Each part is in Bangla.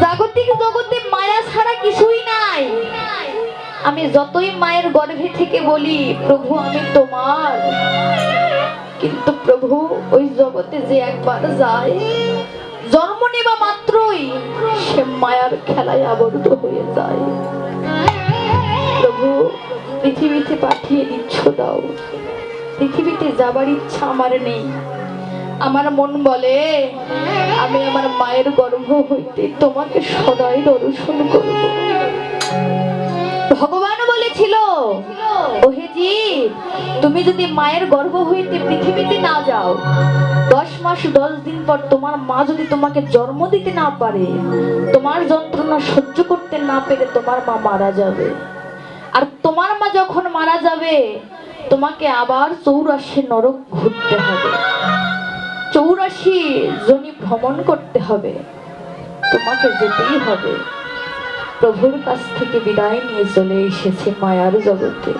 জাগতিক জগতে মায়া ছাড়া কিছুই নাই। আমি যতই মায়ের গর্ভে থেকে বলি প্রভু আমি তোমার, কিন্তু প্রভু ওই জগতে যে একবার যায় জন্ম নেবা মাত্রই সে মায়ার খেলায় আবদ্ধ হয়ে যায়। প্রভু পৃথিবীতে পাঠিয়ে দিচ্ছ দাও, পৃথিবীতে যাবার ইচ্ছা আমার নেই। আমার মন বলে আমি আমার মায়ের গর্ভ হইতে তোমাকে সদাই দর্শন করব। ভগবান বলেছিল ওহে জীব, তুমি যদি মায়ের গর্ভ হইতে পৃথিবীতে না যাও, 10 মাস 10 দিন পর তোমার মা যদি তোমাকে জন্ম দিতে না পারে, তোমার যন্ত্রণা সহ্য করতে না পেরে তোমার মা মারা যাবে। আর তোমার মা যখন মারা যাবে তোমাকে আবার 84 নরক ঘুরতে হবে, 84 জনি ভ্রমণ করতে হবে, তোমাকে যেতেই হবে। প্রভুর কাছ থেকে বিদায় নিয়ে চলে এসেছে মায়ার জগতে।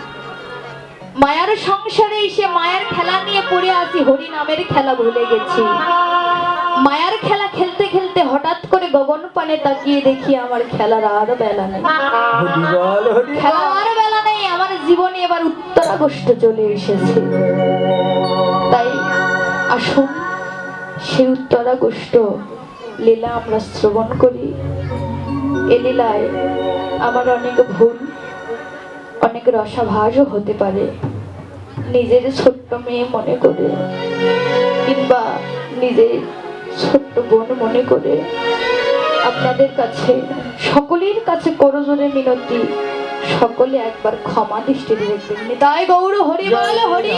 মায়ার সংসারে এসে মায়ের খেলা নিয়ে পড়ে আছি, হরি নামের খেলা ভুলে গেছি। মায়ার খেলা খেলতে খেলতে হঠাৎ করে গগন পানে তাকিয়ে দেখি আমার খেলার আর বেলা নেই, খেলার আর বেলা নেই। আমার জীবনে এবার উত্তরাগষ্ট চলে এসেছে। তাই আসুন সেই উত্তরাগষ্ট লীলা আমরা শ্রবণ করি। এ লীলায় আমার অনেক ভুল, অনেক রসাভাসও হতে পারে। নিজের ছোট্ট মেয়ে মনে করে কিংবা নিজের ছোট্ট বোন মনে করে আপনাদের কাছে, সকলের কাছে করজোড়ে মিনতি, সকলে একবার ক্ষমা দৃষ্টিতে দেখবেন। নিতাই গৌর হরি বল, হরি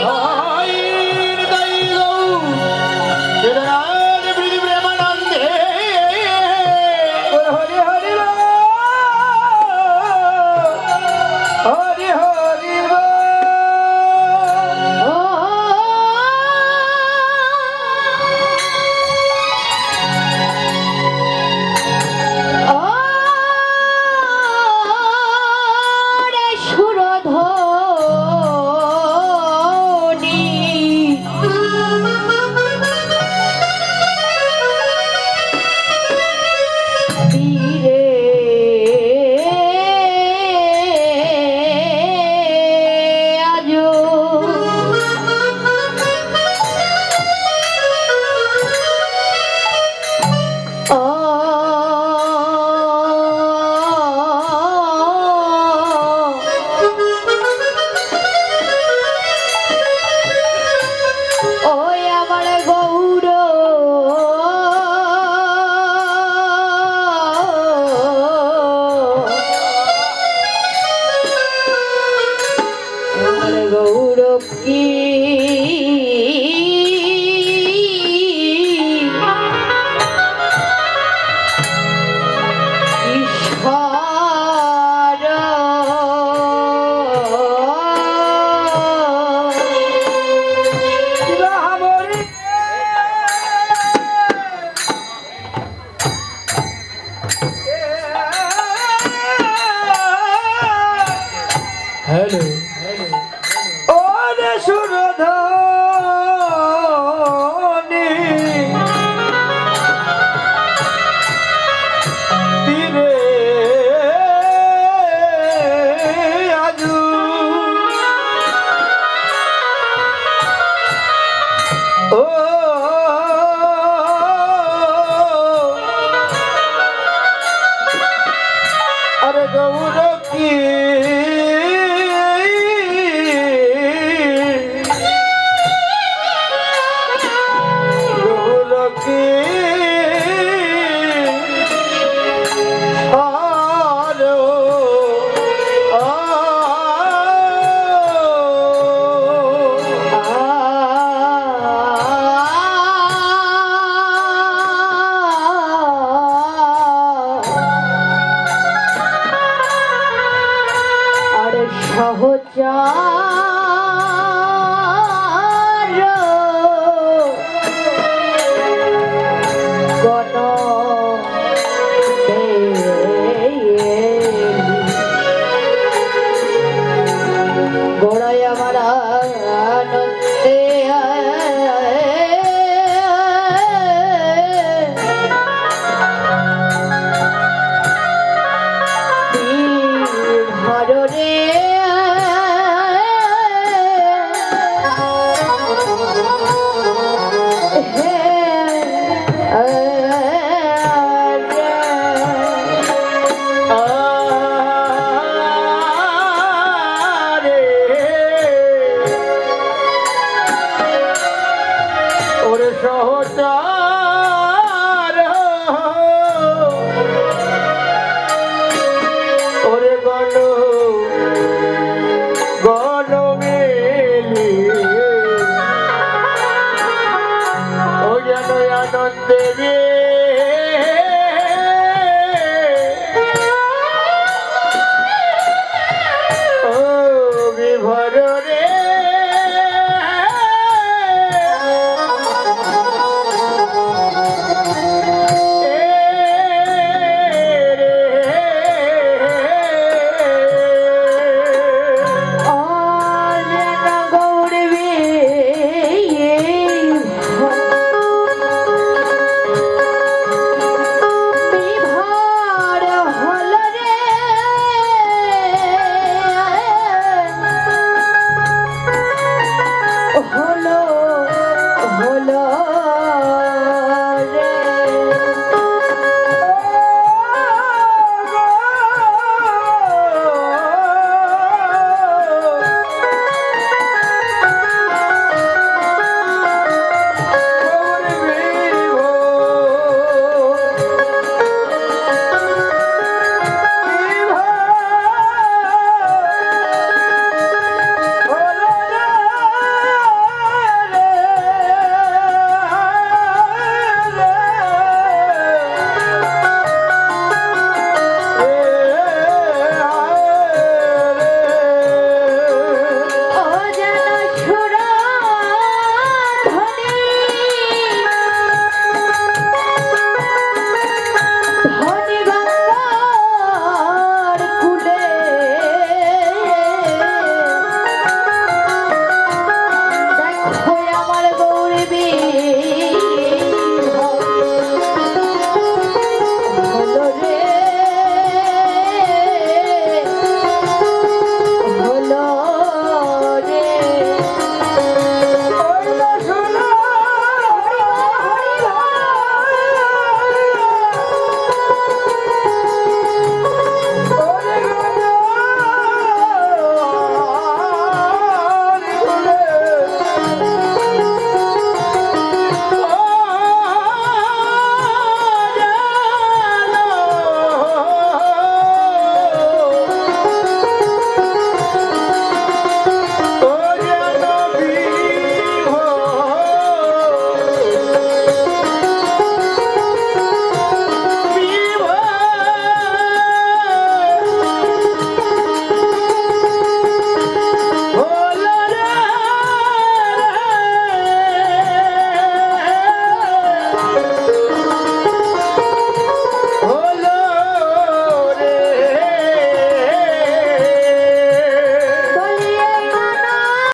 সহজার গণ